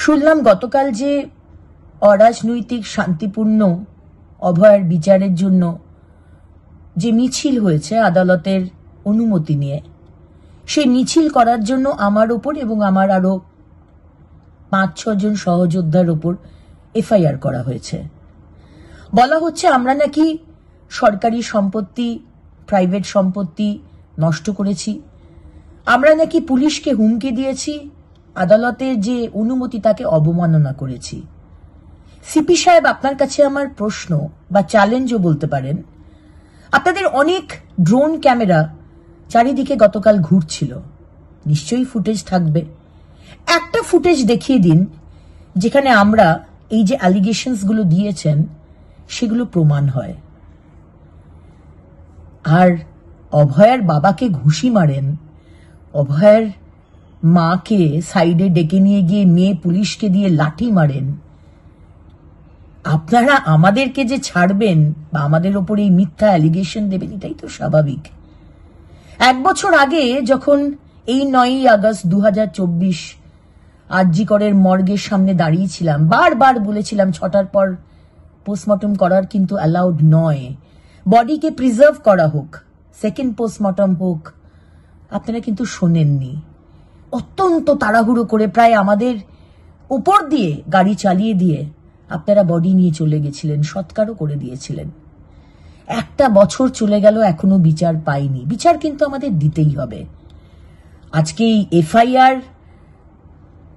শুনলাম গতকাল যে অরাজনৈতিক শান্তিপূর্ণ অভয়ার বিচারের জন্য যে মিছিল হয়েছে আদালতের অনুমতি নিয়ে, সেই মিছিল করার জন্য আমার ওপর এবং আমার আরো 5-6 জন সহযোদ্ধার ওপর এফআইআর করা হয়েছে। বলা হচ্ছে আমরা নাকি সরকারি সম্পত্তি, প্রাইভেট সম্পত্তি নষ্ট করেছি, আমরা নাকি পুলিশকে হুমকি দিয়েছি, আদালতের যে অনুমতি তাকে অবমাননা করেছি। সিপি সাহেব, আপনার কাছে আমার প্রশ্ন বা চ্যালেঞ্জও বলতে পারেন, আপনাদের অনেক ড্রোন ক্যামেরা চারিদিকে গতকাল ঘুরছিল, নিশ্চয়ই ফুটেজ থাকবে। একটা ফুটেজ দেখিয়ে দিন যেখানে আমরা এই যে অ্যালিগেশনস গুলো দিয়েছেন সেগুলো প্রমাণ হয়। আর অভয়ার বাবাকে ঘুষি মারেন, অভয়ার মাকে সাইডে ডেকে নিয়ে গিয়ে মেয়ে পুলিশকে দিয়ে লাঠি মারেন। আপনারা আমাদেরকে যে ছাড়বেন বা আমাদের ওপর এই মিথ্যা অ্যালিগেশন দেবেন, এটাই তো স্বাভাবিক। 1 বছর আগে যখন এই 9ই আগস্ট 2024 আরজি করের মর্গের সামনে দাঁড়িয়েছিলাম, বারবার বলেছিলাম 6টার পর পোস্টমর্টম করার কিন্তু অ্যালাউড নয়, বডিকে প্রিজার্ভ করা হোক, সেকেন্ড পোস্টমর্টম হোক। আপনারা কিন্তু শোনেননি। অত্যন্ত তাড়াহুড়ো করে প্রায় আমাদের উপর দিয়ে গাড়ি চালিয়ে দিয়ে আপনারা বডি নিয়ে চলে গেছিলেন, সৎকারও করে দিয়েছিলেন। 1টা বছর চলে গেল, এখনো বিচার পাইনি। বিচার কিন্তু আমাদের দিতেই হবে। আজকে এই এফআইআর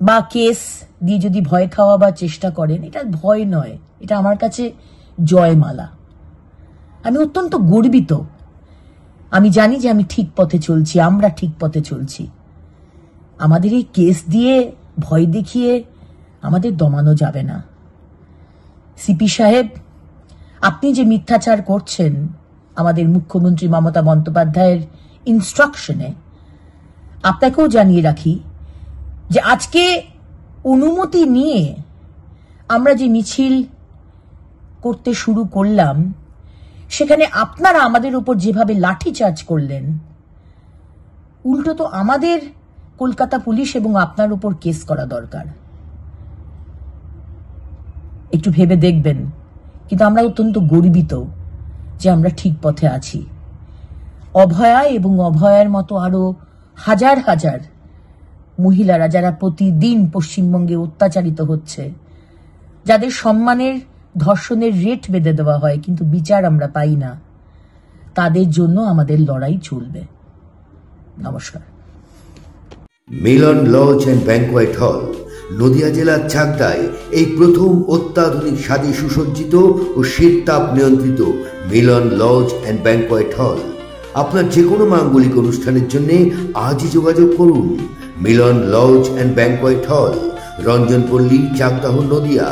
বা কেস দিয়ে যদি ভয় খাওয়াবার চেষ্টা করেন, এটা ভয় নয়, এটা আমার কাছে জয়মালা। আমি অত্যন্ত গর্বিত। আমি জানি যে আমি ঠিক পথে চলছি, আমরা ঠিক পথে চলছি। আমাদের এই কেস দিয়ে ভয় দেখিয়ে আমাদের দমানো যাবে না। সিপি সাহেব, আপনি যে মিথ্যাচার করছেন আমাদের মুখ্যমন্ত্রী মমতা বন্দ্যোপাধ্যায়ের ইনস্ট্রাকশনে, আপনাকেও জানিয়ে রাখি যে আজকে অনুমতি নিয়ে আমরা যে মিছিল করতে শুরু করলাম, সেখানে আপনারা আমাদের উপর যেভাবে লাঠিচার্জ করলেন, উল্টো তো আমাদের কলকাতা পুলিশ এবং আপনার উপর কেস করা দরকার। একটু ভেবে দেখবেন। কিন্তু আমরা অত্যন্ত গর্বিত যে আমরা ঠিক পথে আছি। অভয়া এবং অভয়ার মতো আরো হাজার হাজার মহিলারা যারা প্রতিদিন পশ্চিমবঙ্গে অত্যাচারিত হচ্ছে, যাদের সম্মানের ধর্ষণের রেট বেঁধে দেওয়া হয় কিন্তু বিচার আমরা পাই না, তাদের জন্য আমাদের লড়াই চলবে। নমস্কার। মিলন লজ অ্যান্ড ব্যাংকোয়েট হল, নদিয়া জেলার চাকদায় এই প্রথম অত্যাধুনিক স্বাদে সুসজ্জিত ও শীততাপ নিয়ন্ত্রিত মিলন লজ অ্যান্ড ব্যাংকোয়েট হল। আপনার যে কোনো মাঙ্গলিক অনুষ্ঠানের জন্য আজই যোগাযোগ করুন। মিলন লজ অ্যান্ড ব্যাংকোয়েট হল, রঞ্জনপল্লী, চাকদাহ, নদিয়া।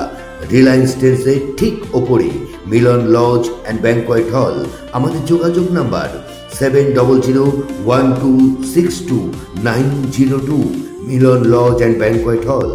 রিলায়েন্স ট্রেন্ডসের ঠিক ওপরে মিলন লজ অ্যান্ড ব্যাংকোয়েট হল। আমাদের যোগাযোগ number 7001262902। Milan lodge and banquet হল।